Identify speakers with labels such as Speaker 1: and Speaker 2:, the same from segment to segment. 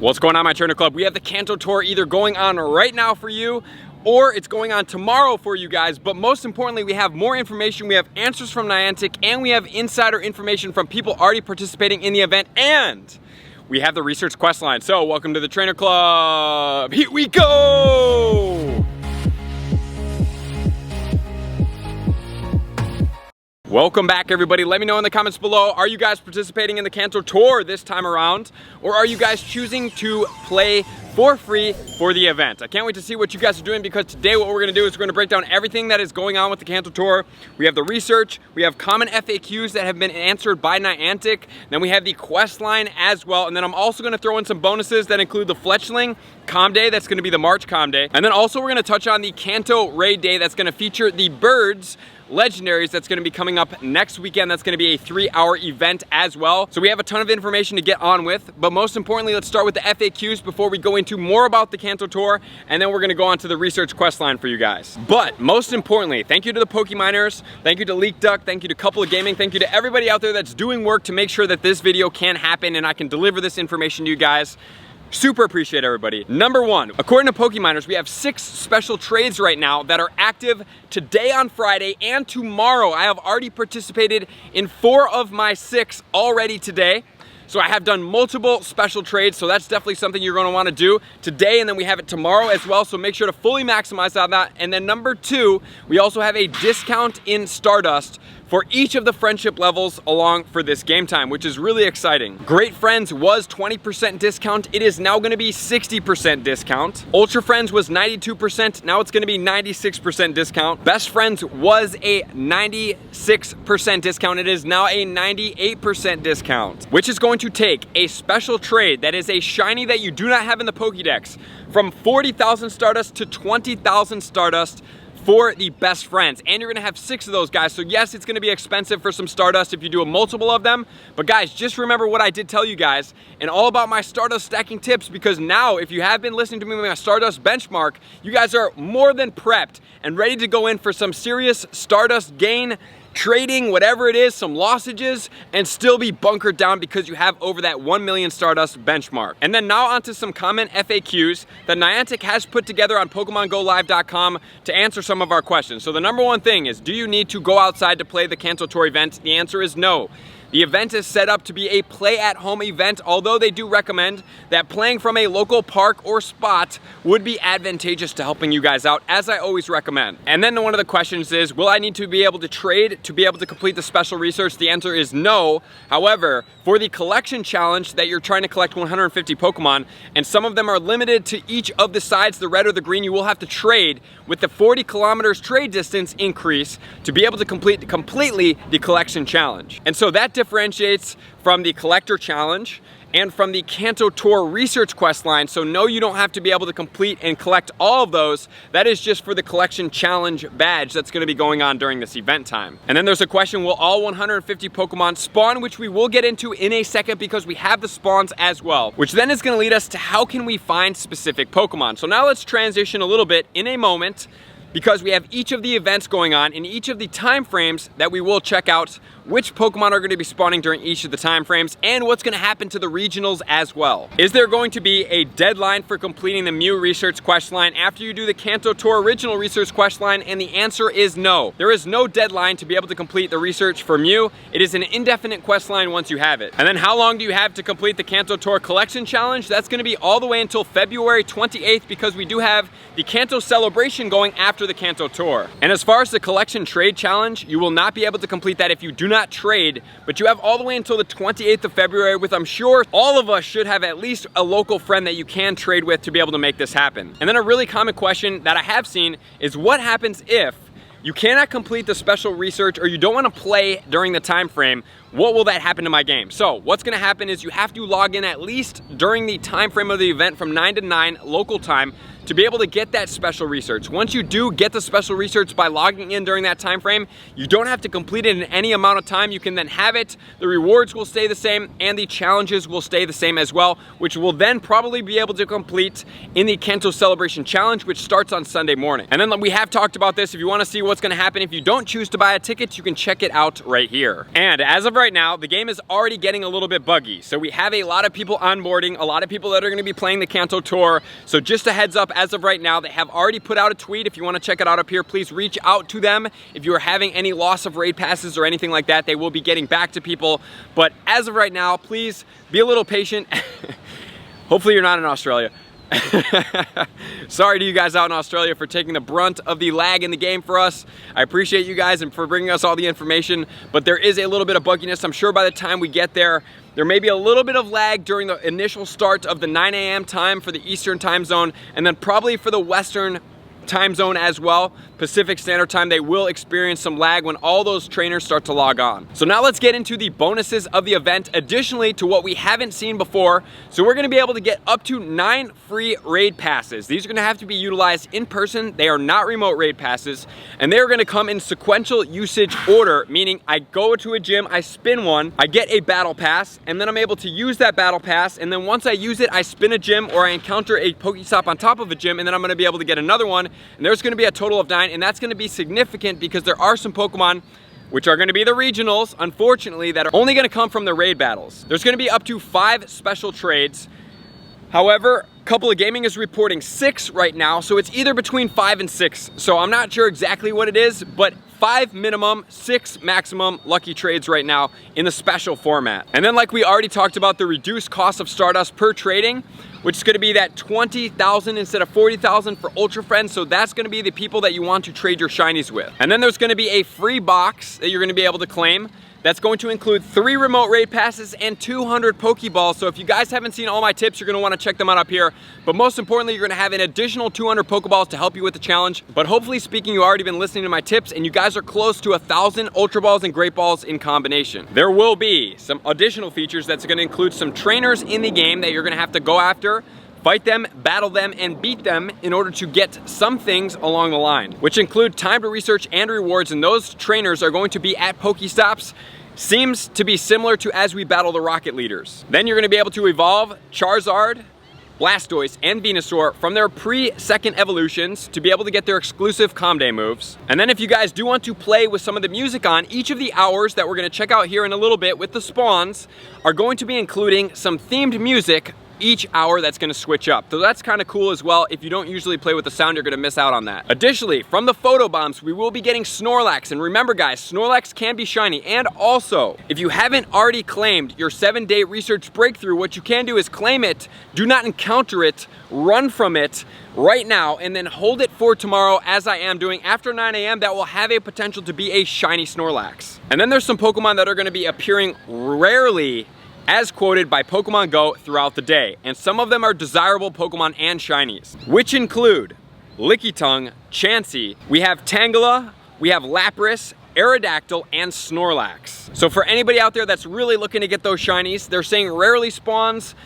Speaker 1: What's going on, my trainer club? We have the Kanto Tour either going on right now for you or it's going on tomorrow for you guys, but most importantly, we have more information, we have answers from Niantic, and we have insider information from people already participating in the event, and we have the research quest line. So welcome to the trainer club. Here we go. Welcome back, everybody. Let me know in the comments below, are you guys participating in the Kanto Tour this time around, or are you guys choosing to play for free for the event? I can't wait to see what you guys are doing, because today what we're gonna do is we're gonna break down everything that is going on with the Kanto Tour. We have the research, we have common FAQs that have been answered by Niantic, then we have the quest line as well, and then I'm also gonna throw in some bonuses that include the Fletchling Com Day, that's gonna be the March Com Day, and then also we're gonna touch on the Kanto Raid Day that's gonna feature the birds legendaries that's gonna be coming up next weekend. That's gonna be a 3-hour event as well. So we have a ton of information to get on with, but most importantly, let's start with the FAQs before we go into more about the Kanto Tour, and then we're gonna go on to the research quest line for you guys. But most importantly, thank you to the Pokeminers, thank you to Leak Duck, thank you to Couple of Gaming, thank you to everybody out there that's doing work to make sure that this video can happen and I can deliver this information to you guys. Super appreciate everybody. Number one, according to Pokeminers, we have 6 special trades right now that are active today on Friday and tomorrow. I have already participated in 4 of my 6 already today. So I have done multiple special trades, so that's definitely something you're gonna wanna do today, and then we have it tomorrow as well, so make sure to fully maximize on that. And then number 2, we also have a discount in Stardust for each of the friendship levels along for this game time, which is really exciting. Great Friends was 20% discount. It is now gonna be 60% discount. Ultra Friends was 92%. Now it's gonna be 96% discount. Best Friends was a 96% discount. It is now a 98% discount, which is going to take a special trade that is a shiny that you do not have in the Pokédex from 40,000 Stardust to 20,000 Stardust for the Best Friends, and you're gonna have 6 of those guys. So yes, it's gonna be expensive for some Stardust if you do a multiple of them, but guys, just remember what I did tell you guys and all about my Stardust stacking tips, because now if you have been listening to me with my Stardust benchmark, you guys are more than prepped and ready to go in for some serious Stardust gain, trading, whatever it is, some lossages, and still be bunkered down because you have over that 1 million Stardust benchmark. And then now onto some common FAQs that Niantic has put together on PokemonGoLive.com to answer some of our questions. So the number one thing is, do you need to go outside to play the Kanto Tour event? The answer is no. The event is set up to be a play-at-home event, although they do recommend that playing from a local park or spot would be advantageous to helping you guys out, as I always recommend. And then one of the questions is, will I need to be able to trade to be able to complete the special research? The answer is no. However, for the collection challenge that you're trying to collect 150 Pokemon, and some of them are limited to each of the sides, the red or the green, you will have to trade with the 40 kilometers trade distance increase to be able to complete completely the collection challenge. And so that differentiates from the collector challenge and from the Kanto Tour research quest line. So no, you don't have to be able to complete and collect all of those. That is just for the collection challenge badge that's gonna be going on during this event time. And then there's a question, will all 150 Pokemon spawn, which we will get into in a second because we have the spawns as well, which then is gonna lead us to how can we find specific Pokemon. So now let's transition a little bit in a moment, because we have each of the events going on in each of the time frames that we will check out which Pokemon are going to be spawning during each of the time frames and what's going to happen to the regionals as well. Is there going to be a deadline for completing the Mew research quest line after you do the Kanto Tour original research quest line? And the answer is no. There is no deadline to be able to complete the research for Mew. It is an indefinite quest line once you have it. And then how long do you have to complete the Kanto Tour collection challenge? That's going to be all the way until February 28th, because we do have the Kanto celebration going after the Kanto Tour. And as far as the collection trade challenge, you will not be able to complete that if you do not trade, but you have all the way until the 28th of February, with, I'm sure all of us should have at least a local friend that you can trade with to be able to make this happen. And then a really common question that I have seen is, what happens if you cannot complete the special research or you don't want to play during the time frame? What will that happen to my game? So what's going to happen is you have to log in at least during the time frame of the event from 9 to 9 local time to be able to get that special research. Once you do get the special research by logging in during that time frame, you don't have to complete it in any amount of time. You can then have it, the rewards will stay the same, and the challenges will stay the same as well, which will then probably be able to complete in the Kanto Celebration Challenge, which starts on Sunday morning. And then we have talked about this. If you want to see what's going to happen if you don't choose to buy a ticket, you can check it out right here. And as of right now, the game is already getting a little bit buggy. So we have a lot of people onboarding, a lot of people that are going to be playing the Kanto Tour. So just a heads up, as of right now, they have already put out a tweet. If you want to check it out up here, please reach out to them. If you are having any loss of raid passes or anything like that, they will be getting back to people. But as of right now, please be a little patient. Hopefully you're not in Australia. Sorry to you guys out in Australia for taking the brunt of the lag in the game for us. I appreciate you guys and for bringing us all the information, but there is a little bit of bugginess. I'm sure by the time we get there, there may be a little bit of lag during the initial start of the 9 a.m. time for the Eastern time zone, and then probably for the Western time zone as well, Pacific Standard Time, they will experience some lag when all those trainers start to log on. So now let's get into the bonuses of the event, additionally to what we haven't seen before. So we're gonna be able to get up to 9 free raid passes. These are gonna have to be utilized in person. They are not remote raid passes, and they're gonna come in sequential usage order, meaning I go to a gym, I spin one, I get a battle pass, and then I'm able to use that battle pass, and then once I use it, I spin a gym or I encounter a Pokestop on top of a gym, and then I'm gonna be able to get another one. And there's going to be a total of 9, and that's going to be significant because there are some Pokemon, which are going to be the regionals, unfortunately, that are only going to come from the raid battles. There's going to be up to 5 special trades. However, Couple of Gaming is reporting 6 right now, so it's either between 5 and 6. So I'm not sure exactly what it is, but 5 minimum, 6 maximum lucky trades right now in the special format. And then like we already talked about, the reduced cost of Stardust per trading, which is gonna be that 20,000 instead of 40,000 for Ultra Friends. So that's gonna be the people that you want to trade your shinies with. And then there's gonna be a free box that you're gonna be able to claim. That's going to include 3 remote raid passes and 200 Pokeballs. So if you guys haven't seen all my tips, you're gonna wanna check them out up here. But most importantly, you're gonna have an additional 200 Pokeballs to help you with the challenge. But hopefully speaking, you've already been listening to my tips and you guys are close to 1,000 Ultra Balls and Great Balls in combination. There will be some additional features that's gonna include some trainers in the game that you're gonna have to go after, fight them, battle them, and beat them in order to get some things along the line, which include time to research and rewards, and those trainers are going to be at Pokestops. Seems to be similar to as we battle the Rocket Leaders. Then you're gonna be able to evolve Charizard, Blastoise, and Venusaur from their pre-second evolutions to be able to get their exclusive Comday moves. And then if you guys do want to play with some of the music on, each of the hours that we're gonna check out here in a little bit with the spawns are going to be including some themed music each hour that's gonna switch up. So that's kind of cool as well. If you don't usually play with the sound, you're gonna miss out on that. Additionally, from the photo bombs, we will be getting Snorlax. And remember guys, Snorlax can be shiny. And also, if you haven't already claimed your 7-day research breakthrough, what you can do is claim it, do not encounter it, run from it right now, and then hold it for tomorrow as I am doing after 9 a.m. that will have a potential to be a shiny Snorlax. And then there's some Pokemon that are gonna be appearing rarely as quoted by Pokemon Go throughout the day. And some of them are desirable Pokemon and shinies, which include Lickitung, Chansey, we have Tangela, we have Lapras, Aerodactyl, and Snorlax. So for anybody out there that's really looking to get those shinies, they're saying rarely spawns.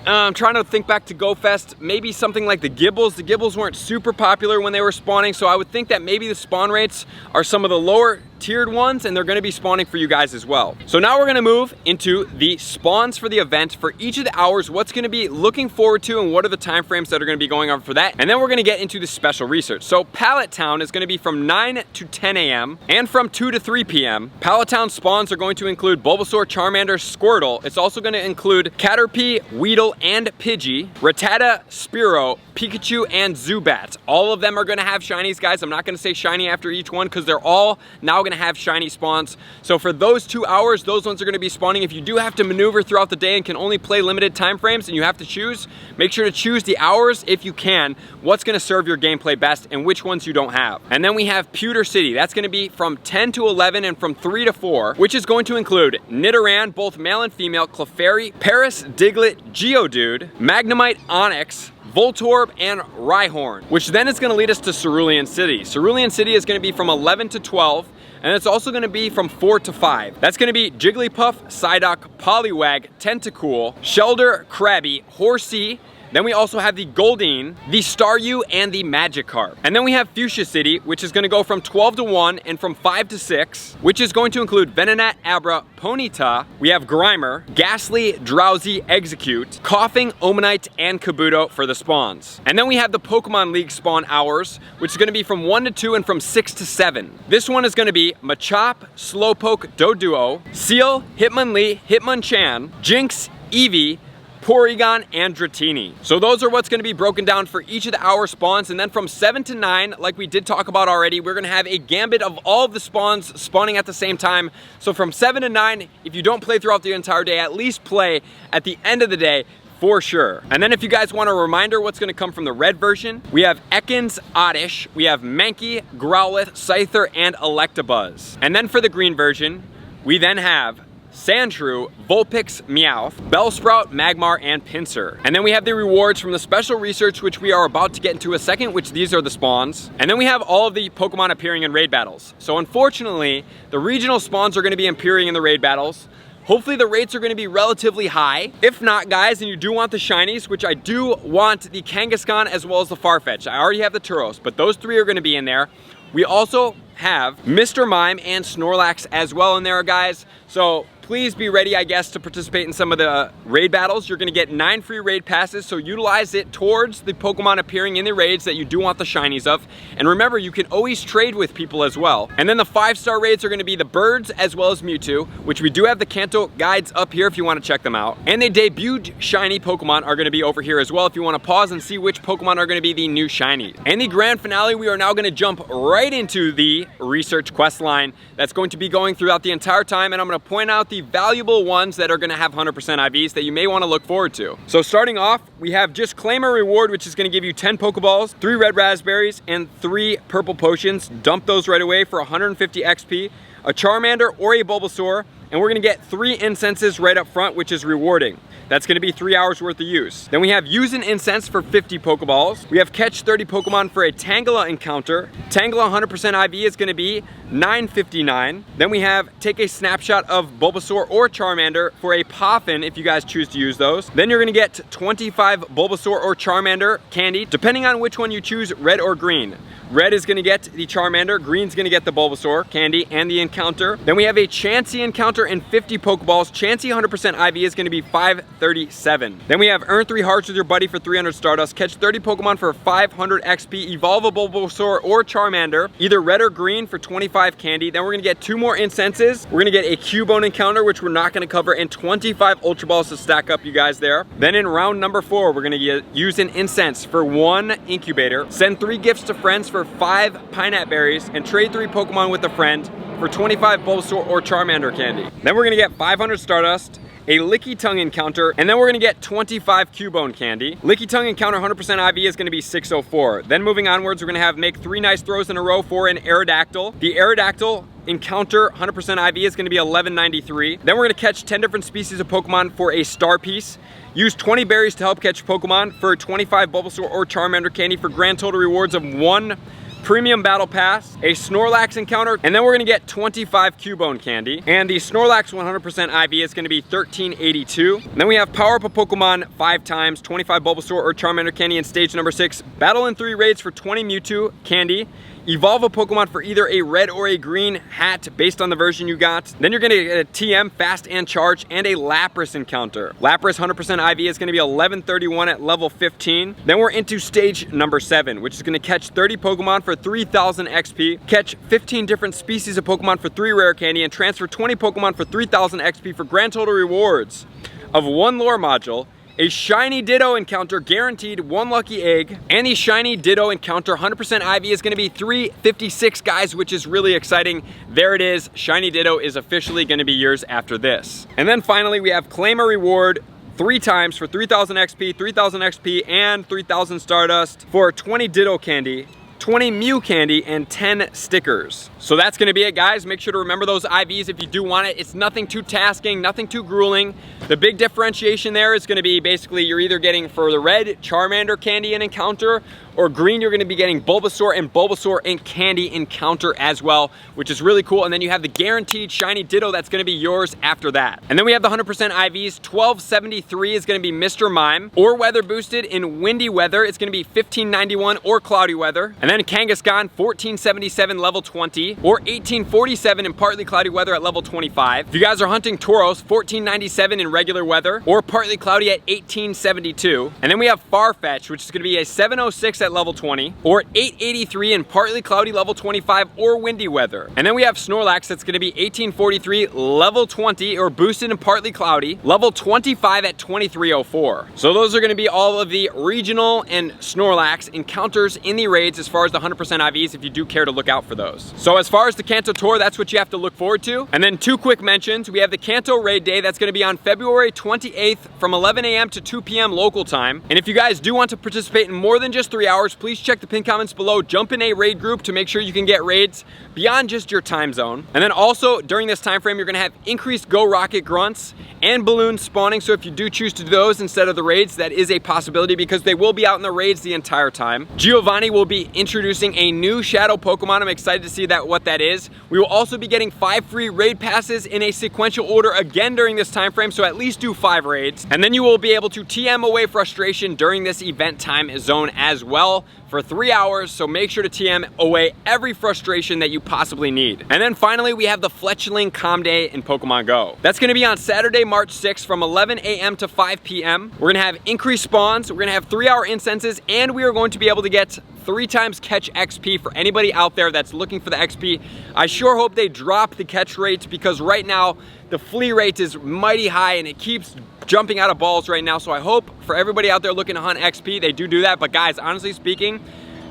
Speaker 1: I'm trying to think back to GoFest, maybe something like the Gibbles. The Gibbles weren't super popular when they were spawning, so I would think that maybe the spawn rates are some of the lower tiered ones, and they're gonna be spawning for you guys as well. So now we're gonna move into the spawns for the event for each of the hours, what's gonna be looking forward to, and what are the time frames that are gonna be going on for that. And then we're gonna get into the special research. So Pallet Town is gonna be from 9 to 10 a.m. and from 2 to 3 p.m. Pallet Town spawns are going to include Bulbasaur, Charmander, Squirtle. It's also gonna include Caterpie, Weedle, and Pidgey, Rattata, Spearow, Pikachu, and Zubat. All of them are gonna have shinies, guys. I'm not gonna say shiny after each one because they're all now gonna have shiny spawns. So for those 2 hours, those ones are gonna be spawning. If you do have to maneuver throughout the day and can only play limited time frames and you have to choose, make sure to choose the hours if you can, what's gonna serve your gameplay best and which ones you don't have. And then we have Pewter City. That's gonna be from 10 to 11 and from 3 to 4, which is going to include Nidoran, both male and female, Clefairy, Paris, Diglett, Geodude, Magnemite, Onix, Voltorb, and Rhyhorn, which then is gonna lead us to Cerulean City. Cerulean City is gonna be from 11 to 12, and it's also gonna be from 4 to 5. That's gonna be Jigglypuff, Psyduck, Poliwag, Tentacool, Shelder, Krabby, Horsey, Then we also have the Goldeen, the Staryu, and the Magikarp. And then we have Fuchsia City, which is gonna go from 12 to 1 and from 5 to 6, which is going to include Venonat, Abra, Ponyta. We have Grimer, Ghastly, Drowsy, Execute, Coughing, Omanite, and Kabuto for the spawns. And then we have the Pokemon League spawn hours, which is gonna be from 1 to 2 and from 6 to 7. This one is gonna be Machop, Slowpoke, Doduo, Seal, Hitmonlee, Hitmonchan, Jinx, Eevee, Porygon, and Dratini. So those are what's gonna be broken down for each of the hour spawns. And then from 7 to 9, like we did talk about already, we're gonna have a gambit of all of the spawns spawning at the same time. So from 7 to 9, if you don't play throughout the entire day, at least play at the end of the day for sure. And then if you guys want a reminder what's gonna come from the red version, we have Ekans, Oddish, we have Mankey, Growlithe, Scyther, and Electabuzz. And then for the green version, we then have Sandshrew, Vulpix, Meowth, Bellsprout, Magmar, and Pinsir. And then we have the rewards from the special research, which we are about to get into a second, which these are the spawns. And then we have all of the Pokemon appearing in raid battles. So unfortunately, the regional spawns are gonna be appearing in the raid battles. Hopefully the rates are gonna be relatively high. If not, guys, and you do want the shinies, which I do want the Kangaskhan as well as the Farfetch. I already have the Turos, but those three are gonna be in there. We also have Mr. Mime and Snorlax as well in there, guys. So please be ready, I guess, to participate in some of the raid battles. You're gonna get 9 free raid passes, so utilize it towards the Pokemon appearing in the raids that you do want the shinies of. And remember, you can always trade with people as well. And then the 5-star raids are gonna be the Birds as well as Mewtwo, which we do have the Kanto guides up here if you wanna check them out. And the debuted shiny Pokemon are gonna be over here as well if you wanna pause and see which Pokemon are gonna be the new shinies. And the grand finale, we are now gonna jump right into the research quest line that's going to be going throughout the entire time, and I'm gonna point out the valuable ones that are gonna have 100% IVs that you may wanna look forward to. So starting off, we have just claim a reward, which is gonna give you 10 Pokeballs, 3 red raspberries, and 3 purple potions. Dump those right away for 150 XP, a Charmander or a Bulbasaur, and we're gonna get 3 incenses right up front, which is rewarding. That's gonna be 3 hours worth of use. Then we have use an incense for 50 Pokeballs. We have catch 30 Pokemon for a Tangela encounter. Tangela 100% IV is gonna be 959. Then we have take a snapshot of Bulbasaur or Charmander for a Poffin if you guys choose to use those. Then you're gonna get 25 Bulbasaur or Charmander candy, depending on which one you choose, red or green. Red is gonna get the Charmander, green's gonna get the Bulbasaur candy and the encounter. Then we have a Chansey encounter and 50 Pokeballs. Chansey 100% IV is gonna be 537. Then we have earn 3 hearts with your buddy for 300 Stardust, catch 30 Pokemon for 500 XP, evolve a Bulbasaur or Charmander, either red or green for 25 candy. Then we're gonna get 2 more incenses. We're gonna get a Cubone encounter, which we're not gonna cover, and 25 Ultra Balls to stack up, you guys there. Then in round number 4, we're gonna use an incense for 1 incubator, send 3 gifts to friends for 5 Pinap berries, and trade 3 Pokemon with a friend for 25 Bulbasaur or Charmander candy. Then we're gonna get 500 Stardust, a Licky Tongue encounter, and then we're gonna get 25 Cubone candy. Licky Tongue encounter 100% IV is gonna be 604. Then moving onwards, we're gonna have make 3 nice throws in a row for an Aerodactyl. The Aerodactyl encounter 100% IV is gonna be 1193. Then we're gonna catch 10 different species of Pokemon for a Star Piece. Use 20 berries to help catch Pokemon for 25 Bulbasaur or Charmander candy for grand total rewards of 1 Premium Battle Pass, a Snorlax encounter, and then we're gonna get 25 Cubone candy. And the Snorlax 100% IV is gonna be 1382. And then we have power up a Pokemon 5 times, 25 Bulbasaur or Charmander candy in stage number 6. Battle in 3 raids for 20 Mewtwo candy. Evolve a Pokemon for either a red or a green hat based on the version you got. Then you're gonna get a TM, Fast and Charge, and a Lapras encounter. Lapras 100% IV is gonna be 1131 at level 15. Then we're into stage number 7, which is gonna catch 30 Pokemon for 3000 XP, catch 15 different species of Pokemon for 3 rare candy, and transfer 20 Pokemon for 3000 XP for grand total rewards of 1 lore module, a shiny Ditto encounter guaranteed, 1 lucky egg, and the shiny Ditto encounter 100% IV is gonna be 356, guys, which is really exciting. There it is, shiny Ditto is officially gonna be yours after this. And then finally we have claim a reward 3 times for 3000 XP, 3000 XP, and 3000 Stardust for 20 Ditto candy, 20 Mew candy, and 10 stickers. So that's gonna be it, guys. Make sure to remember those IVs if you do want it. It's nothing too tasking, nothing too grueling. The big differentiation there is going to be basically you're either getting for the red Charmander candy in encounter, or green you're going to be getting Bulbasaur and candy encounter as well, which is really cool. And then you have the guaranteed shiny Ditto that's going to be yours after that. And then we have the 100% IVs. 1273 is going to be Mr. Mime, or weather boosted in windy weather. It's going to be 1591 or cloudy weather. And then Kangaskhan 1477 level 20, or 1847 in partly cloudy weather at level 25. If you guys are hunting Tauros, 1497 in regular weather, or partly cloudy at 1872. And then we have Farfetch, which is going to be a 706 at level 20, or 883 in partly cloudy level 25 or windy weather. And then we have Snorlax, that's going to be 1843 level 20, or boosted in partly cloudy, level 25 at 2304. So those are going to be all of the regional and Snorlax encounters in the raids as far as the 100% IVs, if you do care to look out for those. So as far as the Kanto Tour, that's what you have to look forward to. And then two quick mentions. We have the Kanto Raid Day, that's going to be on February 28th from 11 a.m. to 2 p.m. local time. And if you guys do want to participate in more than just 3 hours, please check the pinned comments below. Jump in a raid group to make sure you can get raids beyond just your time zone. And then also during this time frame, you're going to have increased Go Rocket grunts and balloons spawning. So if you do choose to do those instead of the raids, that is a possibility because they will be out in the raids the entire time. Giovanni will be introducing a new shadow Pokemon. I'm excited to see what that is. We will also be getting 5 free raid passes in a sequential order again during this time frame, so at least do 5 raids. And then you will be able to TM away frustration during this event time zone as well for 3 hours, so make sure to TM away every frustration that you possibly need. And then finally, we have the Fletchling Com Day in Pokemon Go. That's going to be on Saturday, March 6th from 11 a.m. to 5 p.m. We're going to have increased spawns, we're going to have 3-hour incenses, and we are going to be able to get 3 times catch XP for anybody out there that's looking for the XP. I sure hope they drop the catch rate because right now the flea rate is mighty high and it keeps jumping out of balls right now. So I hope for everybody out there looking to hunt XP, they do that. But guys, honestly speaking,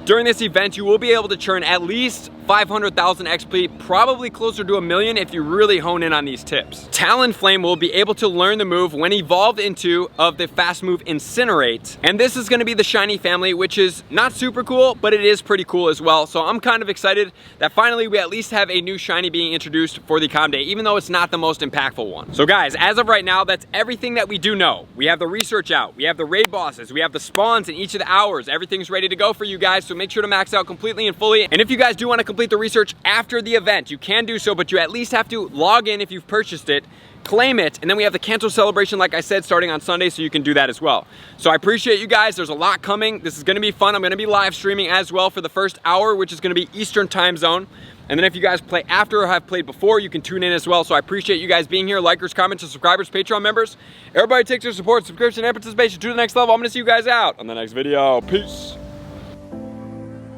Speaker 1: during this event, you will be able to churn at least 500,000 XP, probably closer to 1 million if you really hone in on these tips. Talonflame will be able to learn the move when evolved into of the fast move Incinerate. And this is going to be the shiny family, which is not super cool, but it is pretty cool as well. So I'm kind of excited that finally we at least have a new shiny being introduced for the Com Day, even though it's not the most impactful one. So guys, as of right now, that's everything that we do know. We have the research out, we have the raid bosses, we have the spawns in each of the hours. Everything's ready to go for you guys, so make sure to max out completely and fully. And if you guys do want to complete the research after the event, you can do so, but you at least have to log in if you've purchased it, claim it, and then we have the Kanto celebration, like I said, starting on Sunday, so you can do that as well. So I appreciate you guys. There's a lot coming. This is going to be fun. I'm going to be live streaming as well for the first hour, which is going to be Eastern time zone. And then if you guys play after or have played before, you can tune in as well. So I appreciate you guys being here. Likers, comments, and subscribers, Patreon members. Everybody takes their support, subscription, and participation to the next level. I'm going to see you guys out on the next video. Peace.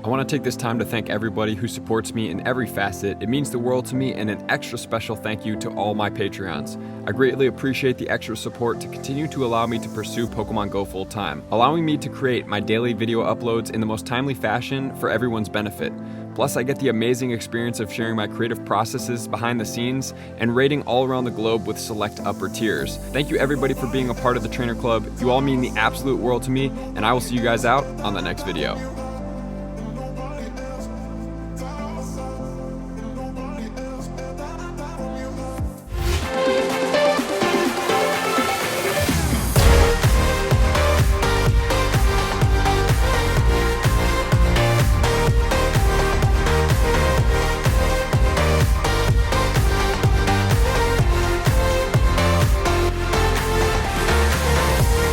Speaker 1: I want to take this time to thank everybody who supports me in every facet. It means the world to me, and an extra special thank you to all my Patreons. I greatly appreciate the extra support to continue to allow me to pursue Pokemon Go full time, allowing me to create my daily video uploads in the most timely fashion for everyone's benefit. Plus, I get the amazing experience of sharing my creative processes behind the scenes and raiding all around the globe with select upper tiers. Thank you everybody for being a part of the Trainer Club. You all mean the absolute world to me, and I will see you guys out on the next video.